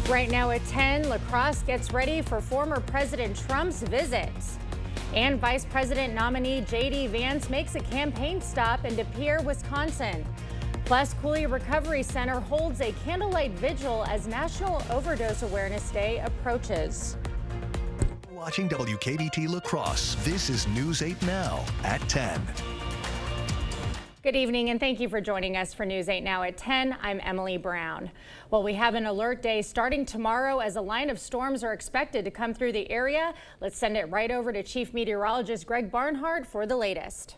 Right now at 10, La Crosse gets ready for former President Trump's visit. And Vice President nominee J.D. Vance makes a campaign stop in De Pere, Wisconsin. Plus, Cooley Recovery Center holds a candlelight vigil as National Overdose Awareness Day approaches. Watching WKBT La Crosse, this is News 8 Now at 10. Good evening and thank you for joining us for News 8 Now at 10. I'm Emily Brown. Well, we have an alert day starting tomorrow as a line of storms are expected to come through the area. Let's send it right over to Chief Meteorologist Greg Barnhart for the latest.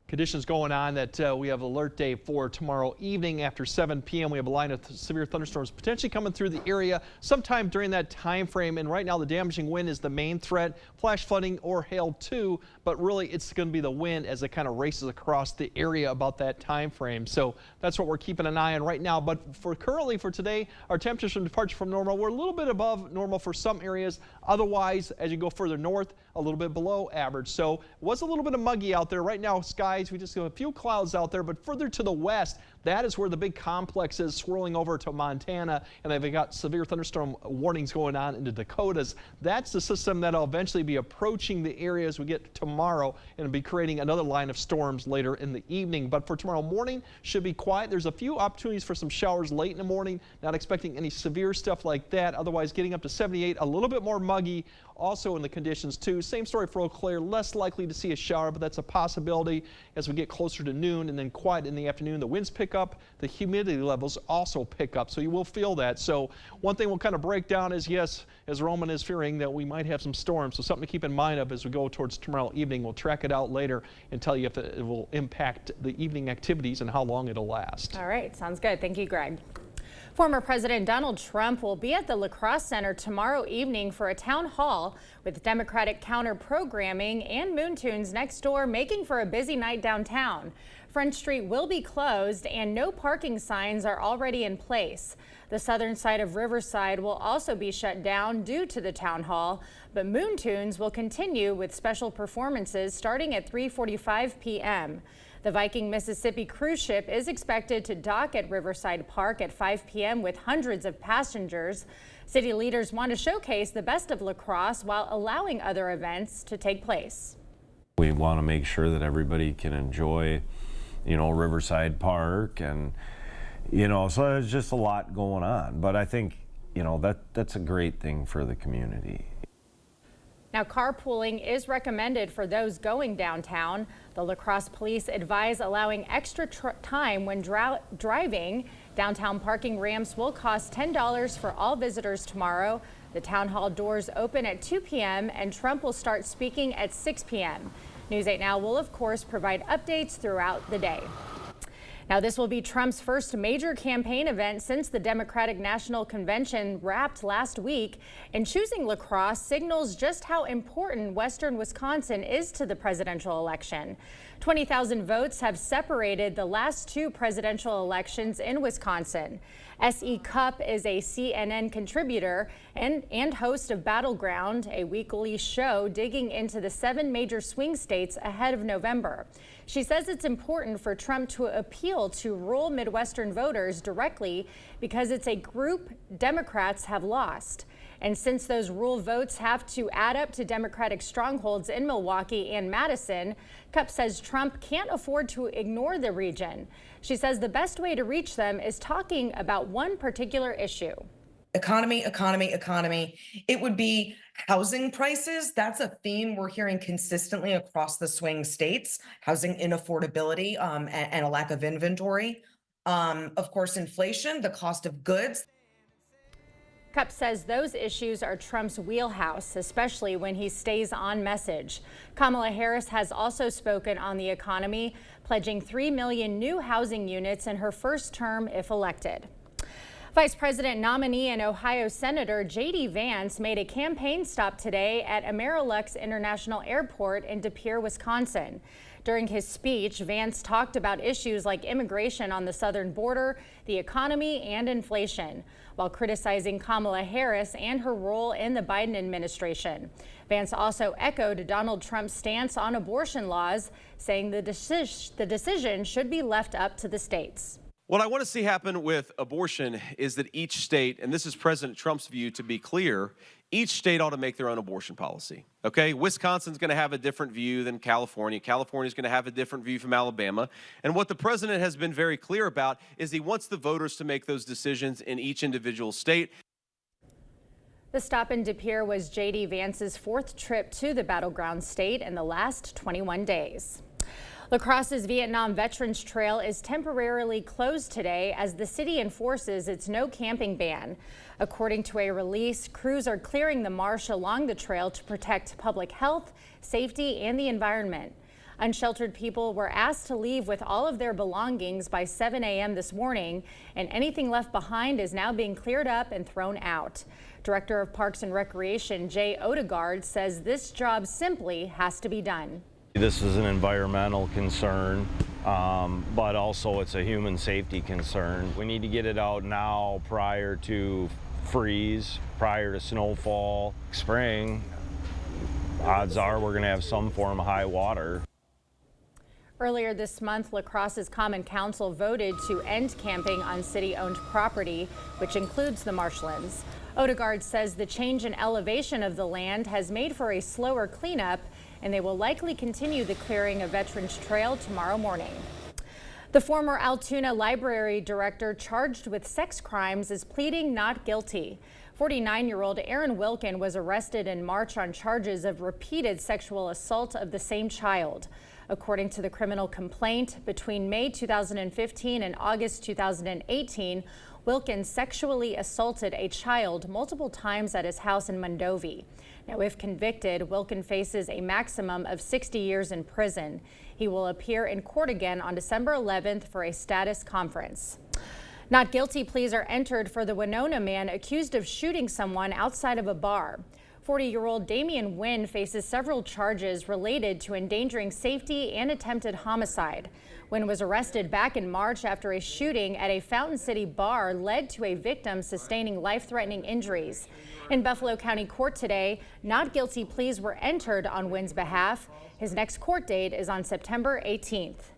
Conditions going on that we have alert day for tomorrow evening after 7 p.m. We have a line of severe thunderstorms potentially coming through the area sometime during that time frame. And right now the damaging wind is the main threat, flash flooding or hail too. But really it's going to be the wind as it kind of races across the area about that time frame. So that's what we're keeping an eye on right now. But for today, our temperatures from departure from normal, we're a little bit above normal for some areas. Otherwise, as you go further north, a little bit below average. So it was a little bit of muggy out there. Right now, skies, we just got a few clouds out there, but further to the west, that is where the big complex is swirling over to Montana, and they've got severe thunderstorm warnings going on into Dakotas. That's the system that'll eventually be approaching the area as we get tomorrow and be creating another line of storms later in the evening. But for tomorrow morning, should be quiet. There's a few opportunities for some showers late in the morning. Not expecting any severe stuff like that. Otherwise, getting up to 78, a little bit more muggy. Also in the conditions too. Same story for Eau Claire, less likely to see a shower, but that's a possibility as we get closer to noon, and then quiet in the afternoon. The winds pick up, the humidity levels also pick up, so you will feel that. So one thing we'll kind of break down is, yes, as Roman is fearing that we might have some storms, so something to keep in mind of as we go towards tomorrow evening. We'll track it out later and tell you if it will impact the evening activities and how long it'll last. All right, sounds good. Thank you, Greg. Former President Donald Trump will be at the La Crosse Center tomorrow evening for a town hall with Democratic counter-programming and Moon Tunes next door, making for a busy night downtown. Front Street will be closed and no parking signs are already in place. The southern side of Riverside will also be shut down due to the town hall, but Moon Tunes will continue with special performances starting at 3:45 p.m. The Viking Mississippi cruise ship is expected to dock at Riverside Park at 5 p.m. with hundreds of passengers. City leaders want to showcase the best of La Crosse while allowing other events to take place. We want to make sure that everybody can enjoy, Riverside Park, and, so there's just a lot going on. But I think, that's a great thing for the community. Now, carpooling is recommended for those going downtown. The La Crosse police advise allowing extra time when driving. Downtown parking ramps will cost $10 for all visitors tomorrow. The town hall doors open at 2 p.m. and Trump will start speaking at 6 p.m. News 8 Now will, of course, provide updates throughout the day. Now, this will be Trump's first major campaign event since the Democratic National Convention wrapped last week, and choosing La Crosse signals just how important Western Wisconsin is to the presidential election. 20,000 votes have separated the last two presidential elections in Wisconsin. S.E. Cupp is a CNN contributor and host of Battleground, a weekly show digging into the 7 major swing states ahead of November. She says it's important for Trump to appeal to rural Midwestern voters directly because it's a group Democrats have lost. And since those rural votes have to add up to Democratic strongholds in Milwaukee and Madison, Cupp says Trump can't afford to ignore the region. She says the best way to reach them is talking about one particular issue. Economy, economy, economy. It would be housing prices. That's a theme we're hearing consistently across the swing states. Housing inaffordability and a lack of inventory. Of course, inflation, the cost of goods. Cupp says those issues are Trump's wheelhouse, especially when he stays on message. Kamala Harris has also spoken on the economy, pledging 3 million new housing units in her first term if elected. Vice President nominee and Ohio Senator J.D. Vance made a campaign stop today at Amerilux International Airport in De Pere, Wisconsin. During his speech, Vance talked about issues like immigration on the southern border, the economy, and inflation, while criticizing Kamala Harris and her role in the Biden administration. Vance also echoed Donald Trump's stance on abortion laws, saying the decision should be left up to the states. What I want to see happen with abortion is that each state, and this is President Trump's view to be clear, each state ought to make their own abortion policy, okay? Wisconsin's going to have a different view than California. California's going to have a different view from Alabama. And what the president has been very clear about is he wants the voters to make those decisions in each individual state. The stop in De Pere was J.D. Vance's 4th trip to the battleground state in the last 21 days. La Crosse's Vietnam Veterans Trail is temporarily closed today as the city enforces its no camping ban. According to a release, crews are clearing the marsh along the trail to protect public health, safety, and the environment. Unsheltered people were asked to leave with all of their belongings by 7 a.m. this morning, and anything left behind is now being cleared up and thrown out. Director of Parks and Recreation Jay Odegaard says this job simply has to be done. This is an environmental concern, but also it's a human safety concern. We need to get it out now prior to freeze, prior to snowfall. Spring, odds are we're going to have some form of high water. Earlier this month, La Crosse's Common Council voted to end camping on city-owned property, which includes the marshlands. Odegaard says the change in elevation of the land has made for a slower cleanup, and they will likely continue the clearing of Veterans Trail tomorrow morning. The former Altoona Library director charged with sex crimes is pleading not guilty. 49-year-old Aaron Wilkin was arrested in March on charges of repeated sexual assault of the same child. According to the criminal complaint, between May 2015 and August 2018, Wilkin sexually assaulted a child multiple times at his house in Mondovi. Now, if convicted, Wilkin faces a maximum of 60 years in prison. He will appear in court again on December 11th for a status conference. Not guilty pleas are entered for the Winona man accused of shooting someone outside of a bar. 40-year-old Damian Wynn faces several charges related to endangering safety and attempted homicide. Wynn was arrested back in March after a shooting at a Fountain City bar led to a victim sustaining life-threatening injuries. In Buffalo County Court today, not guilty pleas were entered on Wynn's behalf. His next court date is on September 18th.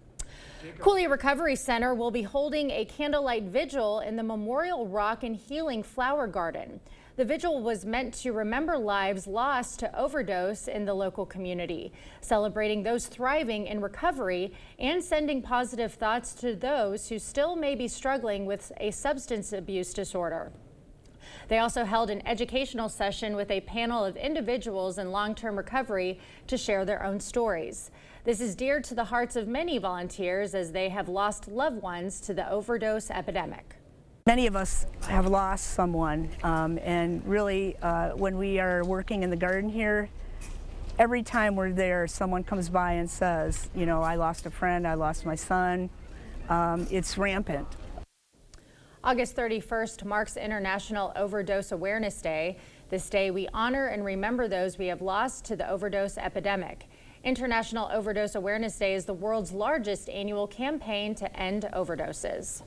Cooley Recovery Center will be holding a candlelight vigil in the Memorial Rock and Healing Flower Garden. The vigil was meant to remember lives lost to overdose in the local community, celebrating those thriving in recovery and sending positive thoughts to those who still may be struggling with a substance abuse disorder. They also held an educational session with a panel of individuals in long-term recovery to share their own stories. This is dear to the hearts of many volunteers as they have lost loved ones to the overdose epidemic. Many of us have lost someone, and really when we are working in the garden here, every time we're there, someone comes by and says, you know, I lost a friend, I lost my son. It's rampant. August 31st marks International Overdose Awareness Day. This day we honor and remember those we have lost to the overdose epidemic. International Overdose Awareness Day is the world's largest annual campaign to end overdoses.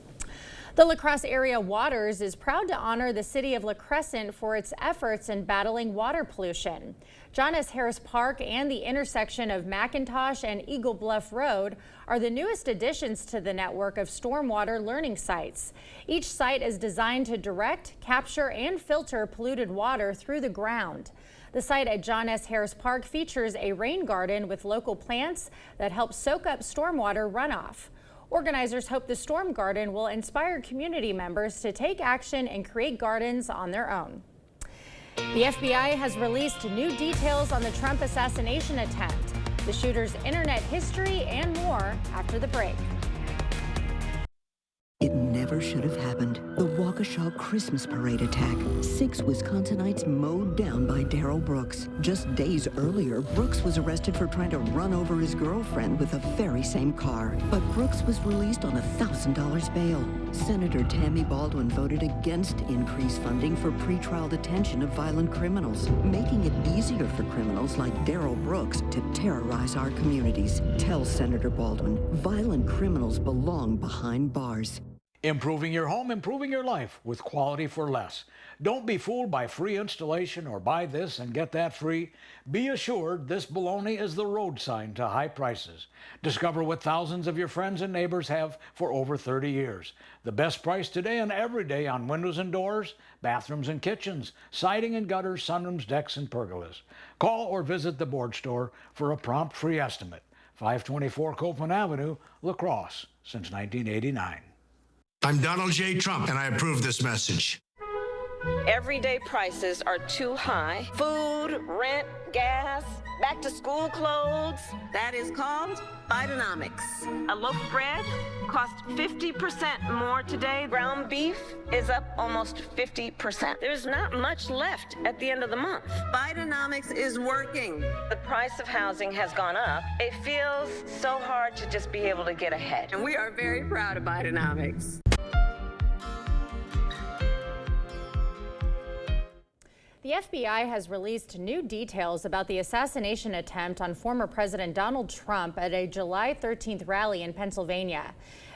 The La Crosse Area Waters is proud to honor the city of La Crescent for its efforts in battling water pollution. John S. Harris Park and the intersection of McIntosh and Eagle Bluff Road are the newest additions to the network of stormwater learning sites. Each site is designed to direct, capture, and filter polluted water through the ground. The site at John S. Harris Park features a rain garden with local plants that help soak up stormwater runoff. Organizers hope the storm garden will inspire community members to take action and create gardens on their own. The FBI has released new details on the Trump assassination attempt, the shooter's internet history, and more after the break. It never should have happened. The Waukesha Christmas Parade attack. 6 Wisconsinites mowed down by Daryl Brooks. Just days earlier, Brooks was arrested for trying to run over his girlfriend with the very same car. But Brooks was released on $1,000 bail. Senator Tammy Baldwin voted against increased funding for pretrial detention of violent criminals, making it easier for criminals like Daryl Brooks to terrorize our communities. Tell Senator Baldwin, violent criminals belong behind bars. Improving your home, improving your life with quality for less. Don't be fooled by free installation or buy this and get that free. Be assured this baloney is the road sign to high prices. Discover what thousands of your friends and neighbors have for over 30 years. The best price today and every day on windows and doors, bathrooms and kitchens, siding and gutters, sunrooms, decks, and pergolas. Call or visit the board store for a prompt free estimate. 524 Copeland Avenue, La Crosse, since 1989. I'm Donald J. Trump, and I approve this message. Everyday prices are too high. Food, rent, gas, back to school clothes. That is called Bidenomics. A loaf of bread costs 50% more today. Ground beef is up almost 50%. There's not much left at the end of the month. Bidenomics is working. The price of housing has gone up. It feels so hard to just be able to get ahead. And we are very proud of Bidenomics. The FBI has released new details about the assassination attempt on former President Donald Trump at a July 13th rally in Pennsylvania.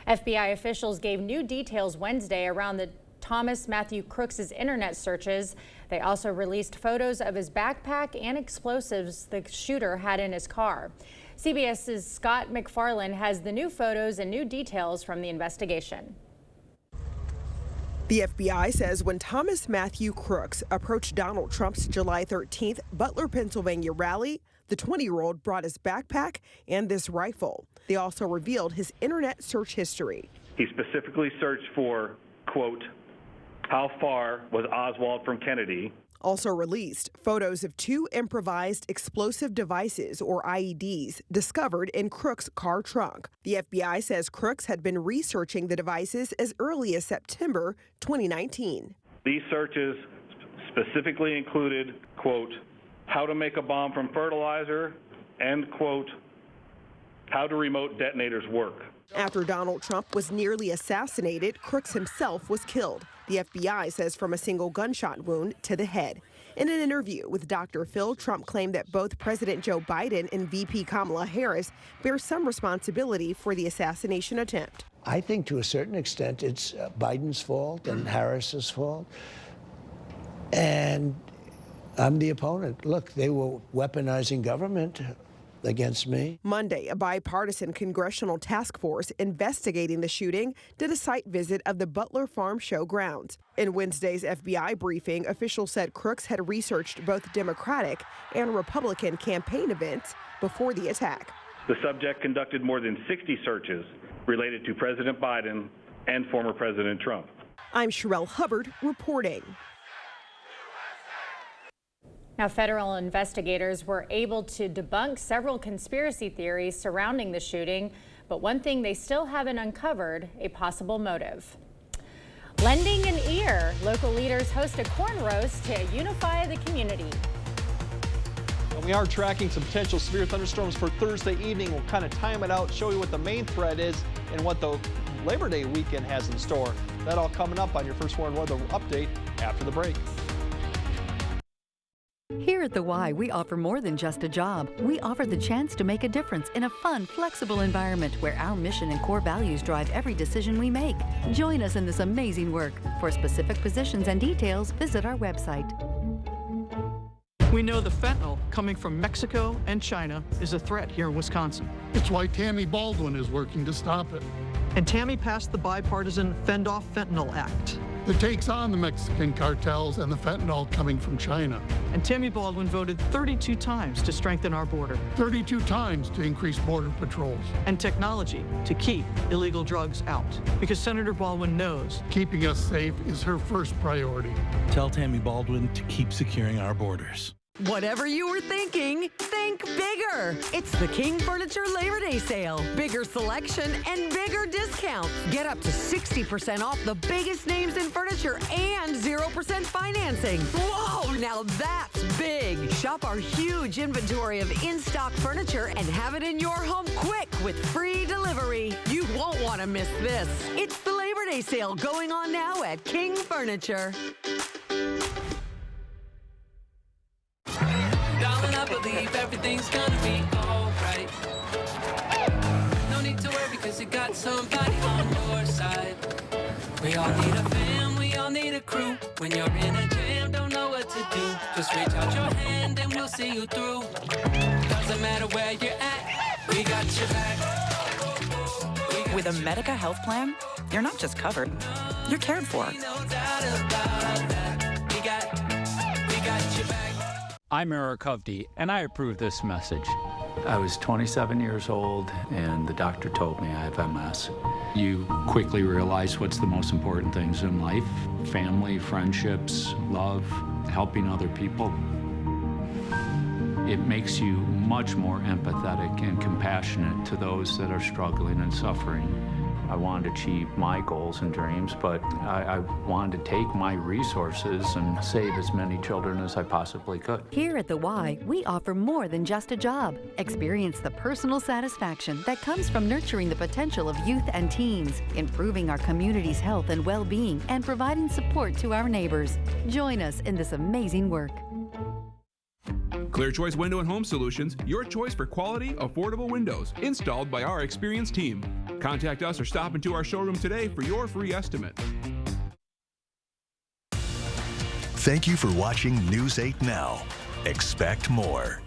FBI officials gave new details Wednesday around the Thomas Matthew Crooks' internet searches. They also released photos of his backpack and explosives the shooter had in his car. CBS's Scott McFarland has the new photos and new details from the investigation. The FBI says when Thomas Matthew Crooks approached Donald Trump's July 13th Butler, Pennsylvania rally, the 20-year-old brought his backpack and this rifle. They also revealed his internet search history. He specifically searched for, quote, how far was Oswald from Kennedy? Also released photos of two improvised explosive devices, or IEDs, discovered in Crooks' car trunk. The FBI says Crooks had been researching the devices as early as September 2019. These searches specifically included, quote, how to make a bomb from fertilizer, and, quote, how do remote detonators work. After Donald Trump was nearly assassinated, Crooks himself was killed. The FBI says from a single gunshot wound to the head. In an interview with Dr. Phil, Trump claimed that both President Joe Biden and VP Kamala Harris bear some responsibility for the assassination attempt. I think to a certain extent it's Biden's fault and Harris's fault. And I'm the opponent. Look, they were weaponizing government against me. Monday, a bipartisan congressional task force investigating the shooting did a site visit of the Butler Farm Show grounds. In Wednesday's FBI briefing, officials said Crooks had researched both Democratic and Republican campaign events before the attack. The subject conducted more than 60 searches related to President Biden and former President Trump. I'm Sherelle Hubbard reporting. Now, federal investigators were able to debunk several conspiracy theories surrounding the shooting, but one thing they still haven't uncovered, a possible motive. Lending an ear, local leaders host a corn roast to unify the community. And we are tracking some potential severe thunderstorms for Thursday evening. We'll kind of time it out, show you what the main threat is and what the Labor Day weekend has in store. That all coming up on your First Warn Weather Update after the break. Here at The Y, we offer more than just a job. We offer the chance to make a difference in a fun, flexible environment where our mission and core values drive every decision we make. Join us in this amazing work. For specific positions and details, visit our website. We know the fentanyl coming from Mexico and China is a threat here in Wisconsin. It's why Tammy Baldwin is working to stop it. And Tammy passed the bipartisan Fend Off Fentanyl Act that takes on the Mexican cartels and the fentanyl coming from China. And Tammy Baldwin voted 32 times to strengthen our border. 32 times to increase border patrols. And technology to keep illegal drugs out. Because Senator Baldwin knows keeping us safe is her first priority. Tell Tammy Baldwin to keep securing our borders. Whatever you were thinking, think bigger. It's the King Furniture Labor Day sale. Bigger selection and bigger discounts. Get up to 60% off the biggest names in furniture and 0% financing. Whoa, now that's big. Shop our huge inventory of in-stock furniture and have it in your home quick with free delivery. You won't want to miss this. It's the Labor Day sale going on now at King Furniture. Darling, I believe everything's gonna be alright. No need to worry because you got somebody on your side. We all need a fam, we all need a crew. When you're in a jam, don't know what to do. Just reach out your hand and we'll see you through. Doesn't matter where you're at, we got your back. With a Medica health plan, you're not just covered, you're cared for. I'm Eric Hovde, and I approve this message. I was 27 years old, and the doctor told me I have MS. You quickly realize what's the most important things in life: family, friendships, love, helping other people. It makes you much more empathetic and compassionate to those that are struggling and suffering. I wanted to achieve my goals and dreams, but I wanted to take my resources and save as many children as I possibly could. Here at the Y, we offer more than just a job. Experience the personal satisfaction that comes from nurturing the potential of youth and teens, improving our community's health and well-being, and providing support to our neighbors. Join us in this amazing work. Clear Choice Window and Home Solutions, your choice for quality, affordable windows, installed by our experienced team. Contact us or stop into our showroom today for your free estimate. Thank you for watching News 8 Now. Expect more.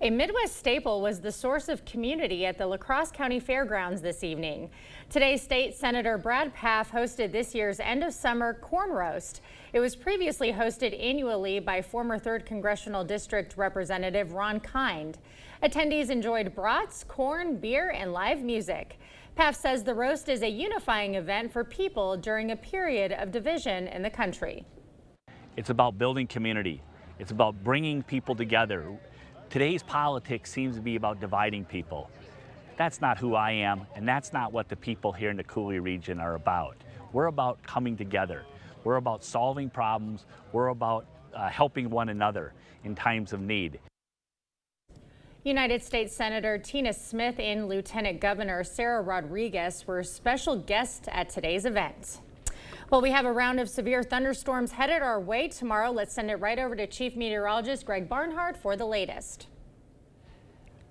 A Midwest staple was the source of community at the La Crosse County Fairgrounds this evening. Today, State Senator Brad Pfaff hosted this year's end of summer corn roast. It was previously hosted annually by former 3rd Congressional District Representative Ron Kind. Attendees enjoyed brats, corn, beer, and live music. Pfaff says the roast is a unifying event for people during a period of division in the country. It's about building community. It's about bringing people together. Today's politics seems to be about dividing people. That's not who I am, and that's not what the people here in the Coulee region are about. We're about coming together. We're about solving problems. We're about helping one another in times of need. United States Senator Tina Smith and Lieutenant Governor Sarah Rodriguez were special guests at today's event. Well, we have a round of severe thunderstorms headed our way tomorrow. Let's send it right over to Chief Meteorologist Greg Barnhart for the latest.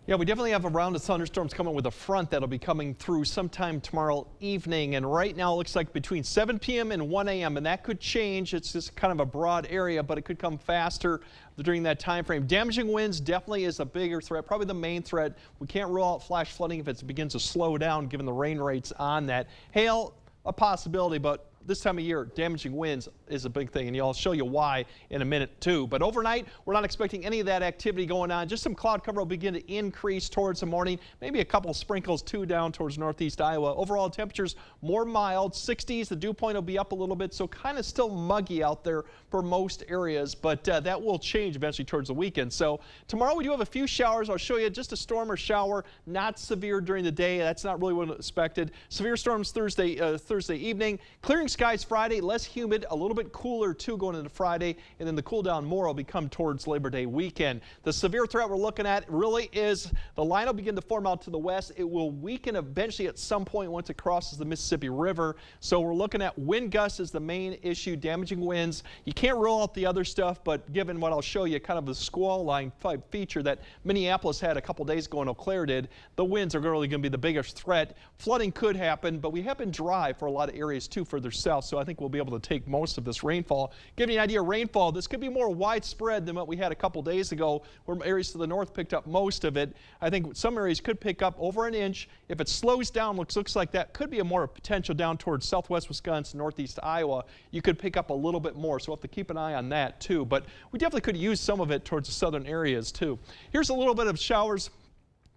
Yeah, we definitely have a round of thunderstorms coming with a front that'll be coming through sometime tomorrow evening. And right now it looks like between 7 p.m. and 1 a.m. and that could change. It's just kind of a broad area, but it could come faster during that time frame. Damaging winds definitely is a bigger threat, probably the main threat. We can't rule out flash flooding if it begins to slow down given the rain rates on that. Hail, a possibility, but this time of year, damaging winds is a big thing, and I'll show you why in a minute too. But overnight, we're not expecting any of that activity going on. Just some cloud cover will begin to increase towards the morning. Maybe a couple of sprinkles too down towards northeast Iowa. Overall temperatures more mild, 60s. The dew point will be up a little bit, so kind of still muggy out there for most areas, but that will change eventually towards the weekend. So tomorrow we do have a few showers. I'll show you just a storm or shower, not severe during the day. That's not really what expected. Severe storms Thursday evening. Clearing skies Friday, less humid, a little bit cooler too going into Friday, and then the cool down more will become towards Labor Day weekend. The severe threat we're looking at really is the line will begin to form out to the west. It will weaken eventually at some point once it crosses the Mississippi River. So we're looking at wind gusts as the main issue, damaging winds. You can't rule out the other stuff, but given what I'll show you, kind of the squall line type feature that Minneapolis had a couple days ago and Eau Claire did, the winds are really going to be the biggest threat. Flooding could happen, but we have been dry for a lot of areas too further south. So I think we'll be able to take most of this rainfall. Give you an idea of rainfall, this could be more widespread than what we had a couple days ago, where areas to the north picked up most of it. I think some areas could pick up over an inch. If it slows down, looks like that could be a more potential down towards southwest Wisconsin, northeast Iowa. You could pick up a little bit more, so we'll have to keep an eye on that too. But we definitely could use some of it towards the southern areas too. Here's a little bit of showers.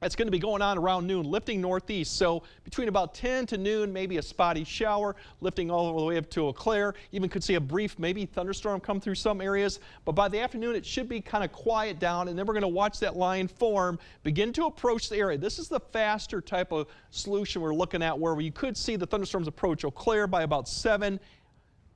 That's going to be going on around noon, lifting northeast. So between about 10 to noon, maybe a spotty shower, lifting all the way up to Eau Claire. Even could see a brief maybe thunderstorm come through some areas. But by the afternoon, it should be kind of quiet down. And then we're going to watch that line form, begin to approach the area. This is the faster type of solution we're looking at, where you could see the thunderstorms approach Eau Claire by about 7.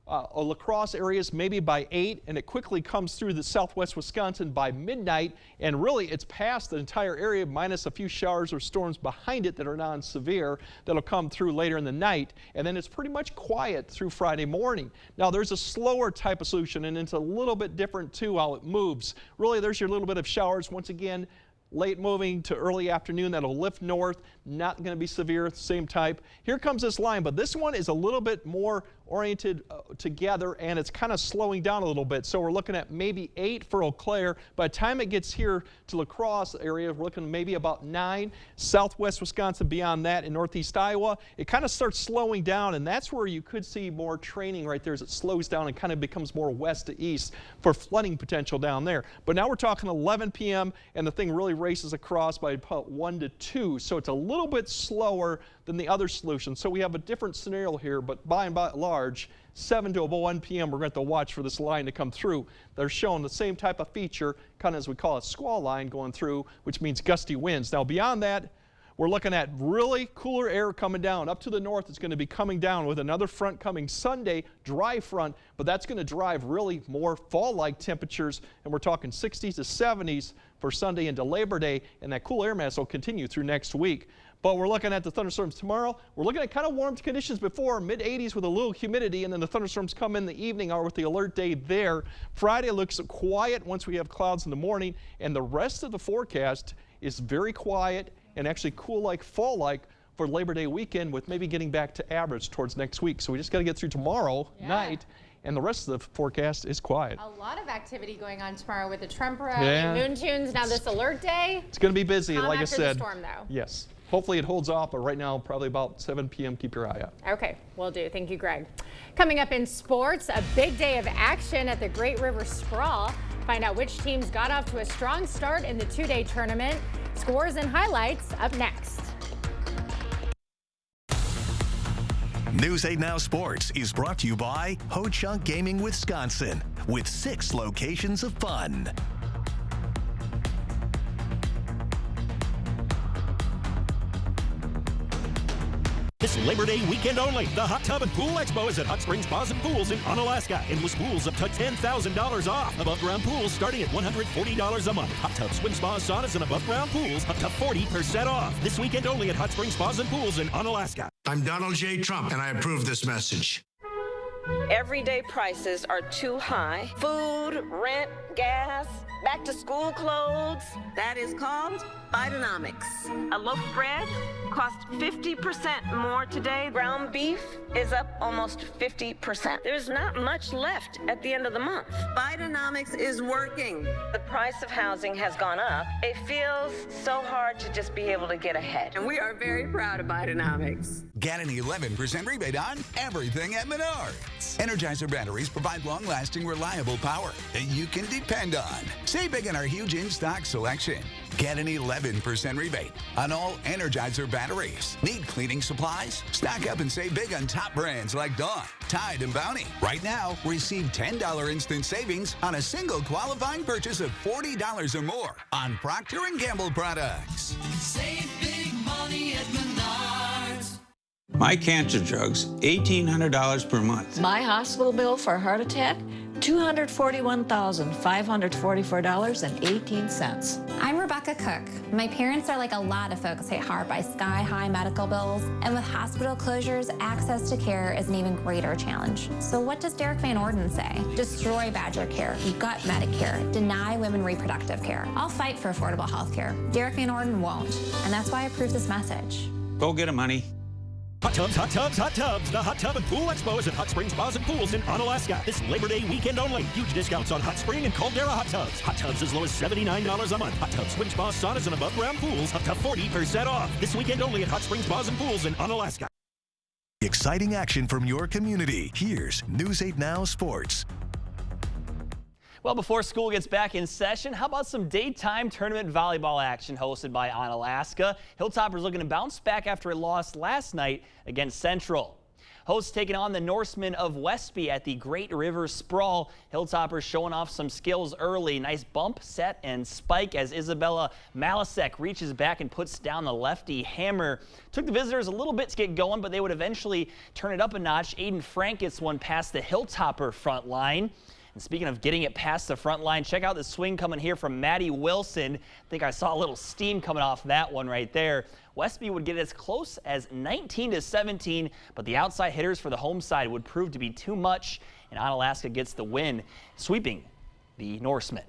La Crosse areas maybe by 8, and it quickly comes through the southwest Wisconsin by midnight, and really it's past the entire area minus a few showers or storms behind it that are non-severe that'll come through later in the night, and then it's pretty much quiet through Friday morning. Now there's a slower type of solution, and it's a little bit different too how it moves. Really there's your little bit of showers once again. late moving to early afternoon. That'll lift north, not going to be severe, same type. Here comes this line, but this one is a little bit more oriented together, and it's kind of slowing down a little bit. So we're looking at maybe 8 for Eau Claire. By the time it gets here to La Crosse area, we're looking maybe about 9. Southwest Wisconsin beyond that, in northeast Iowa, it kind of starts slowing down, and that's where you could see more training right there as it slows down and kind of becomes more west to east for flooding potential down there. But now we're talking 11 p.m. and the thing really races across by about 1 to 2. So it's a little bit slower than the other solution. So we have a different scenario here, but by and large, 7 to about 1 p.m. we're going to have to watch for this line to come through. They're showing the same type of feature, kind of as we call a squall line going through, which means gusty winds. Now beyond that, we're looking at really cooler air coming down. Up to the north, it's going to be coming down with another front coming Sunday, dry front, but that's going to drive really more fall-like temperatures, and we're talking 60s to 70s for Sunday into Labor Day, and that cool air mass will continue through next week. But we're looking at the thunderstorms tomorrow. We're looking at kind of warm conditions before, mid-80s with a little humidity, and then the thunderstorms come in the evening or with the alert day there. Friday looks quiet once we have clouds in the morning, and the rest of the forecast is very quiet and actually cool like fall-like for Labor Day weekend, with maybe getting back to average towards next week. So we just got to get through tomorrow night, and the rest of the forecast is quiet. A lot of activity going on tomorrow with the Tremper and Moon Tunes. Now this alert day. It's going to be busy, like I said. The storm, though. Yes. Hopefully it holds off, but right now, probably about 7 p.m. Keep your eye out. Okay, will do. Thank you, Greg. Coming up in sports, a big day of action at the Great River Sprawl. Find out which teams got off to a strong start in the two-day tournament. Scores and highlights up next. News 8 Now Sports is brought to you by Ho-Chunk Gaming Wisconsin, with 6 locations of fun. This Labor Day weekend only, the Hot Tub and Pool Expo is at Hot Springs Spas and Pools in Onalaska, and with pools up to $10,000 off. Above ground pools starting at $140 a month. Hot tubs, swim spas, saunas, and above ground pools up to 40% off. This weekend only at Hot Springs Spas and Pools in Onalaska. I'm Donald J. Trump, and I approve this message. Everyday prices are too high. Food, rent, gas, back to school clothes. That is called Bidenomics. A loaf of bread costs 50% more today. Ground beef is up almost 50%. There's not much left at the end of the month. Bidenomics is working. The price of housing has gone up. It feels so hard to just be able to get ahead. And we are very proud of Bidenomics. Get an 11% rebate on everything at Menards. Energizer batteries provide long-lasting, reliable power that you can depend on. Save big on our huge in-stock selection. Get an 11% rebate on all Energizer batteries. Need cleaning supplies? Stock up and save big on top brands like Dawn, Tide, and Bounty. Right now, receive $10 instant savings on a single qualifying purchase of $40 or more on Procter & Gamble products. Save big money at Menards. My cancer drugs, $1,800 per month. My hospital bill for a heart attack, $241,544.18. I'm Rebecca Cook. My parents are like a lot of folks hit hard by sky-high medical bills, and with hospital closures, access to care is an even greater challenge. So what does Derek Van Orden say? Destroy Badger Care, gut Medicare, deny women reproductive care. I'll fight for affordable health care. Derek Van Orden won't, and that's why I approve this message. Go get 'em, honey. Hot tubs, hot tubs, hot tubs. The Hot Tub and Pool Expo is at Hot Springs Spas and Pools in Onalaska. This Labor Day weekend only. Huge discounts on Hot Spring and Caldera hot tubs. Hot tubs as low as $79 a month. Hot tubs, swim spas, saunas, and above ground pools up to 40% off. This weekend only at Hot Springs Spas and Pools in Onalaska. Exciting action from your community. Here's News 8 Now Sports. Well, before school gets back in session, how about some daytime tournament volleyball action hosted by Onalaska? Hilltoppers looking to bounce back after a loss last night against Central. Hosts taking on the Norsemen of Westby at the Great River Sprawl. Hilltoppers showing off some skills early. Nice bump, set, and spike as Isabella Malasek reaches back and puts down the lefty hammer. Took the visitors a little bit to get going, but they would eventually turn it up a notch. Aiden Frank gets one past the Hilltopper front line. And speaking of getting it past the front line, check out the swing coming here from Maddie Wilson. I think I saw a little steam coming off that one right there. Westby would get as close as 19-17, but the outside hitters for the home side would prove to be too much, and Onalaska gets the win, sweeping the Norsemen.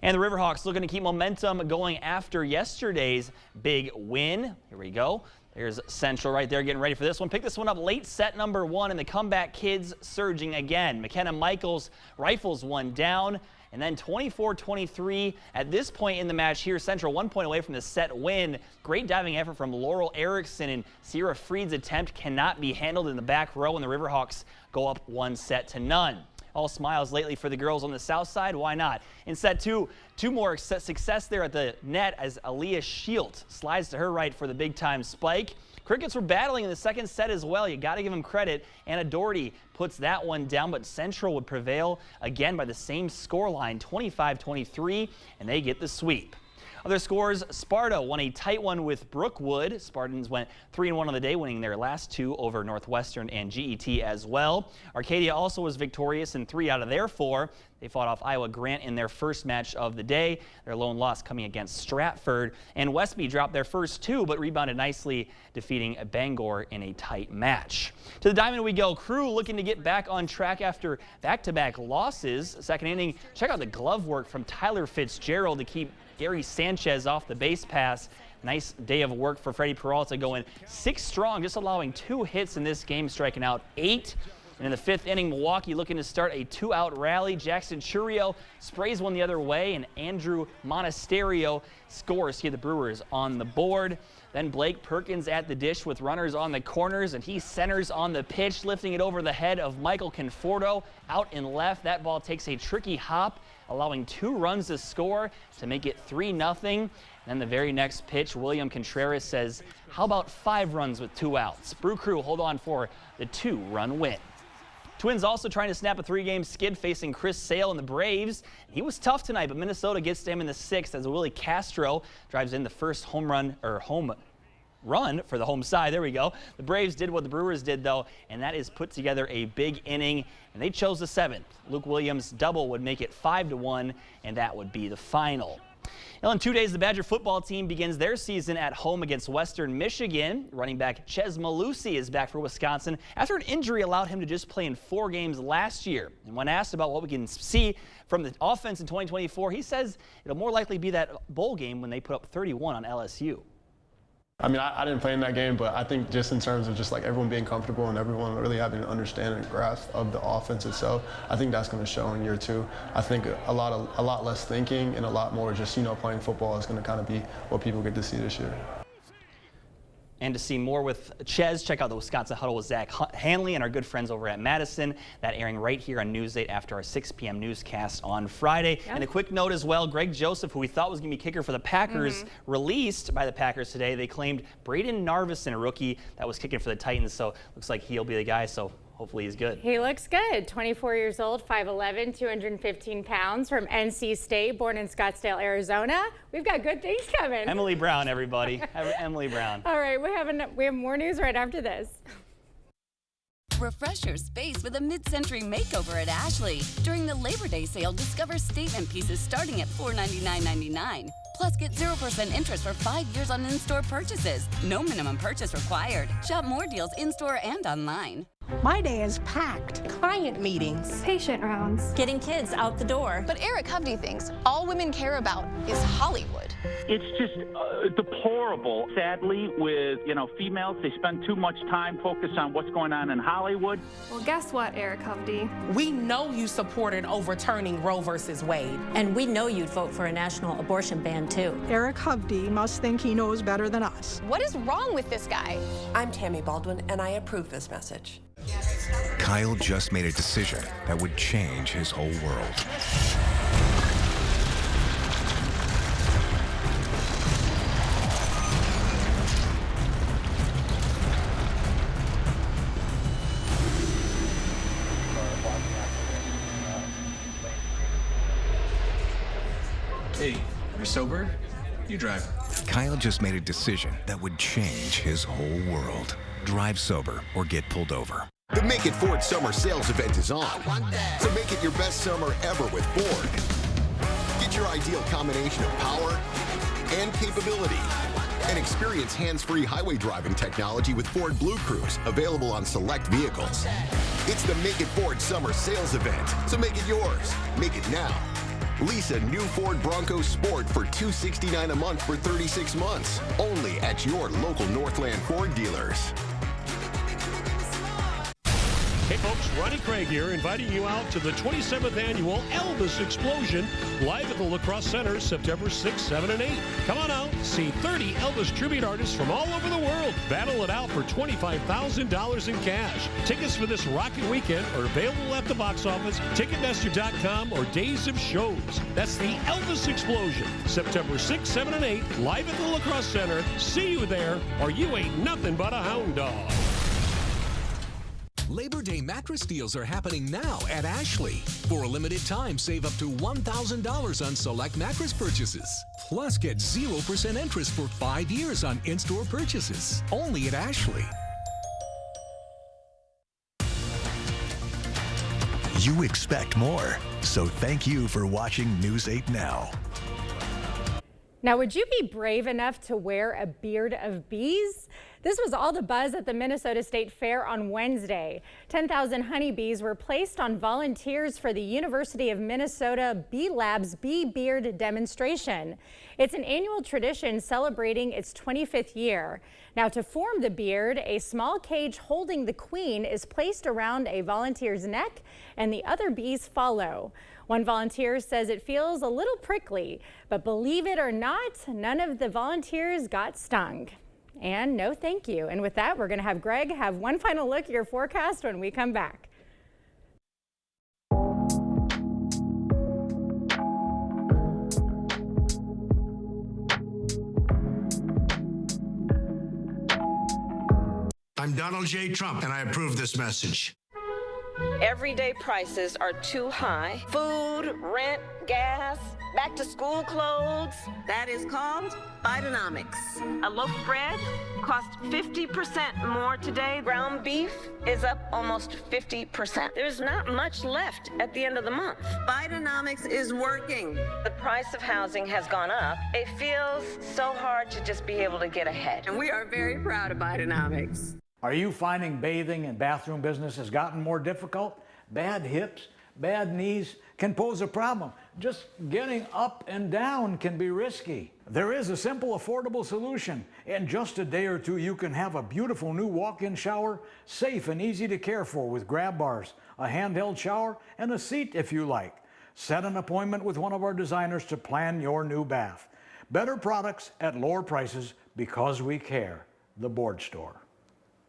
And the Riverhawks looking to keep momentum going after yesterday's big win. Here we go. There's Central right there getting ready for this one. Pick this one up late, set number 1, and the comeback kids surging again. McKenna Michaels rifles one down, and then 24-23 at this point in the match here. Central 1 point away from the set win. Great diving effort from Laurel Erickson, and Sierra Freed's attempt cannot be handled in the back row, and the Riverhawks go up 1-0. All smiles lately for the girls on the south side. Why not? In set 2, two more success there at the net as Aaliyah Shield slides to her right for the big-time spike. Crickets were battling in the second set as well. You got to give them credit. Anna Doherty puts that one down, but Central would prevail again by the same scoreline, 25-23, and they get the sweep. Other scores, Sparta won a tight one with Brookwood. Spartans went 3-1 on the day, winning their last 2 over Northwestern and GET as well. Arcadia also was victorious in 3 out of their 4. They fought off Iowa Grant in their first match of the day. Their lone loss coming against Stratford. And Westby dropped their first 2, but rebounded nicely, defeating Bangor in a tight match. To the diamond we go. Crew looking to get back on track after back-to-back losses. Second inning, check out the glove work from Tyler Fitzgerald to keep Gary Sanchez off the base pass. Nice day of work for Freddie Peralta, going 6 strong, just allowing 2 hits in this game, striking out 8. And in the 5th inning, Milwaukee looking to start a 2-out rally. Jackson Churio sprays one the other way, and Andrew Monasterio scores to get the Brewers on the board. Then Blake Perkins at the dish with runners on the corners, and he centers on the pitch, lifting it over the head of Michael Conforto out in left. That ball takes a tricky hop, allowing 2 runs to score to make it 3-0. Then the very next pitch, William Contreras says, how about 5 runs with 2 outs? Brew Crew hold on for the 2-run win. Twins also trying to snap a 3-game skid facing Chris Sale and the Braves. He was tough tonight, but Minnesota gets to him in the 6th as Willie Castro drives in the first home run for the home side. There we go. The Braves did what the Brewers did, though, and that is put together a big inning, and they chose the 7th. Luke Williams' double would make it 5-1, and that would be the final. Now, in 2 days, the Badger football team begins their season at home against Western Michigan. Running back Ches Malusi is back for Wisconsin after an injury allowed him to just play in 4 games last year. And when asked about what we can see from the offense in 2024, he says it'll more likely be that bowl game when they put up 31 on LSU. I mean, I didn't play in that game, but I think just in terms of just like everyone being comfortable and everyone really having an understanding and grasp of the offense itself, I think that's going to show in year 2. I think a lot less thinking and a lot more just, playing football is going to kind of be what people get to see this year. And to see more with Ches, check out the Wisconsin Huddle with Zach Hanley and our good friends over at Madison. That airing right here on News 8 after our 6 p.m. newscast on Friday. Yep. And a quick note as well, Greg Joseph, who we thought was going to be kicker for the Packers, released by the Packers today. They claimed Braden Narvison, a rookie that was kicking for the Titans, so looks like he'll be the guy. So hopefully he's good. He looks good. 24 years old, 5'11", 215 pounds, from NC State, born in Scottsdale, Arizona. We've got good things coming. Emily Brown, everybody. Emily Brown. All right, we have more news right after this. Refresh your space with a mid-century makeover at Ashley. During the Labor Day sale, discover statement pieces starting at $499.99. Plus, get 0% interest for 5 years on in-store purchases. No minimum purchase required. Shop more deals in-store and online. My day is packed. Client meetings, patient rounds, getting kids out the door. But Eric Hovde thinks all women care about is Hollywood. It's just deplorable. Sadly, with females, they spend too much time focused on what's going on in Hollywood. Well, guess what, Eric Hovde? We know you supported overturning Roe versus Wade. And we know you'd vote for a national abortion ban, too. Eric Hovde must think he knows better than us. What is wrong with this guy? I'm Tammy Baldwin, and I approve this message. Kyle just made a decision that would change his whole world. Hey, you're sober? You drive. Kyle just made a decision that would change his whole world. Drive sober or get pulled over. The Make It Ford Summer Sales Event is on. So make it your best summer ever with Ford. Get your ideal combination of power and capability. And experience hands-free highway driving technology with Ford Blue Cruise, available on select vehicles. It's the Make It Ford Summer Sales Event. So make it yours. Make it now. Lease a new Ford Bronco Sport for $269 a month for 36 months. Only at your local Northland Ford dealers. Hey folks, Ronnie Craig here, inviting you out to the 27th annual Elvis Explosion live at the La Crosse Center September 6, 7, and 8. Come on out, see 30 Elvis tribute artists from all over the world. Battle it out for $25,000 in cash. Tickets for this rocking weekend are available at the box office, Ticketmaster.com, or Days of Shows. That's the Elvis Explosion, September 6, 7, and 8, live at the La Crosse Center. See you there, or you ain't nothing but a hound dog. Labor Day mattress deals are happening now at Ashley. For a limited time, save up to $1,000 on select mattress purchases. Plus, get 0% interest for 5 years on in-store purchases. Only at Ashley. You expect more, so thank you for watching News 8 Now. Now, would you be brave enough to wear a beard of bees? This was all the buzz at the Minnesota State Fair on Wednesday. 10,000 honeybees were placed on volunteers for the University of Minnesota Bee Lab's Bee Beard demonstration. It's an annual tradition celebrating its 25th year. Now, to form the beard, a small cage holding the queen is placed around a volunteer's neck, and the other bees follow. One volunteer says it feels a little prickly, but believe it or not, none of the volunteers got stung. And no thank you. And with that, we're going to have Greg have one final look at your forecast when we come back. I'm Donald J. Trump, and I approve this message. Everyday prices are too high. Food, rent, gas, back to school clothes. That is called Bidenomics. A loaf of bread costs 50% more today. Ground beef is up almost 50%. There's not much left at the end of the month. Bidenomics is working. The price of housing has gone up. It feels so hard to just be able to get ahead. And we are very proud of Bidenomics. Are you finding bathing and bathroom business has gotten more difficult? Bad hips, bad knees can pose a problem. Just getting up and down can be risky. There is a simple, affordable solution. In just a day or two, you can have a beautiful new walk-in shower, safe and easy to care for with grab bars, a handheld shower, and a seat if you like. Set an appointment with one of our designers to plan your new bath. Better products at lower prices because we care. The Board Store.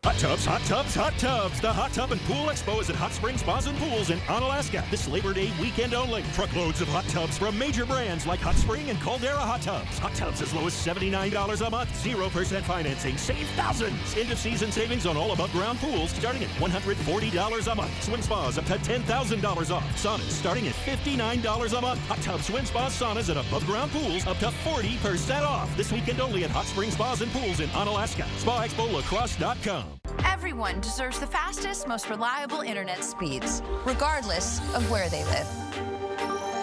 Hot tubs, hot tubs, hot tubs. The Hot Tub and Pool Expo is at Hot Springs Spas and Pools in Onalaska this Labor Day weekend only. Truckloads of hot tubs from major brands like Hot Spring and Caldera Hot Tubs. Hot tubs as low as $79 a month. 0% financing. Save thousands. End of season savings on all above ground pools starting at $140 a month. Swim spas up to $10,000 off. Saunas starting at $59 a month. Hot tubs, swim spas, saunas, and above ground pools up to 40% off. This weekend only at Hot Springs Spas and Pools in Onalaska. SpaExpoLacrosse.com. Everyone deserves the fastest, most reliable internet speeds, regardless of where they live.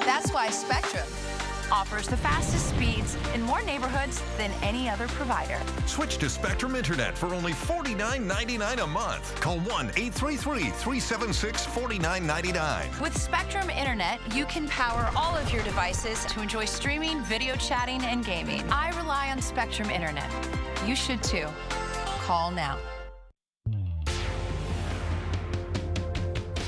That's why Spectrum offers the fastest speeds in more neighborhoods than any other provider. Switch to Spectrum Internet for only $49.99 a month. Call 1-833-376-4999. With Spectrum Internet, you can power all of your devices to enjoy streaming, video chatting, and gaming. I rely on Spectrum Internet. You should too. Call now.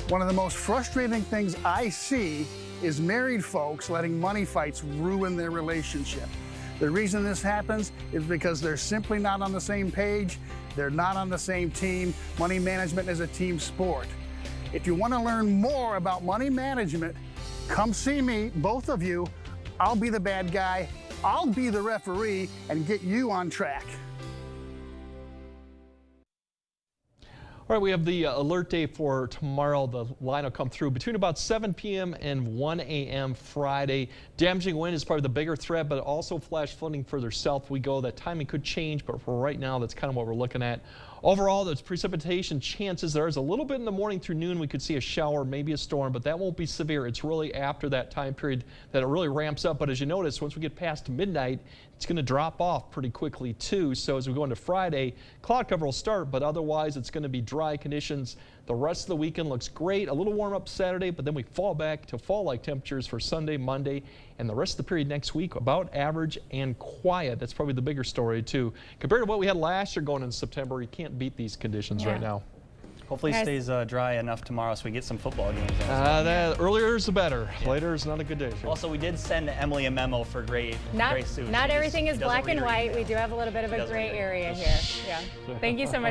One of the most frustrating things I see is married folks letting money fights ruin their relationship. The reason this happens is because they're simply not on the same page, they're not on the same team. Money management is a team sport. If you want to learn more about money management, come see me, both of you. I'll be the bad guy, I'll be the referee, and get you on track. All right, we have the alert day for tomorrow. The line will come through between about 7 p.m. and 1 a.m. Friday. Damaging wind is probably the bigger threat, but also flash flooding further south we go. That timing could change, but for right now, that's kind of what we're looking at. Overall, those precipitation chances, there is a little bit in the morning through noon. We could see a shower, maybe a storm, but that won't be severe. It's really after that time period that it really ramps up. But as you notice, once we get past midnight, It's going to drop off pretty quickly too. So as we go into Friday, cloud cover will start, but otherwise it's going to be dry conditions. The rest of the weekend looks great. A little warm up Saturday, but then we fall back to fall-like temperatures for Sunday, Monday, and the rest of the period next week about average and quiet. That's probably the bigger story too. Compared to what we had last year going in September, you can't beat these conditions right now. Hopefully it stays dry enough tomorrow so we get some football games. Earlier is the better. Later is not a good day. Also, we did send Emily a memo for gray suits. Not everything is black and white. We do have a little bit of a gray area here. Yeah. Thank you so much.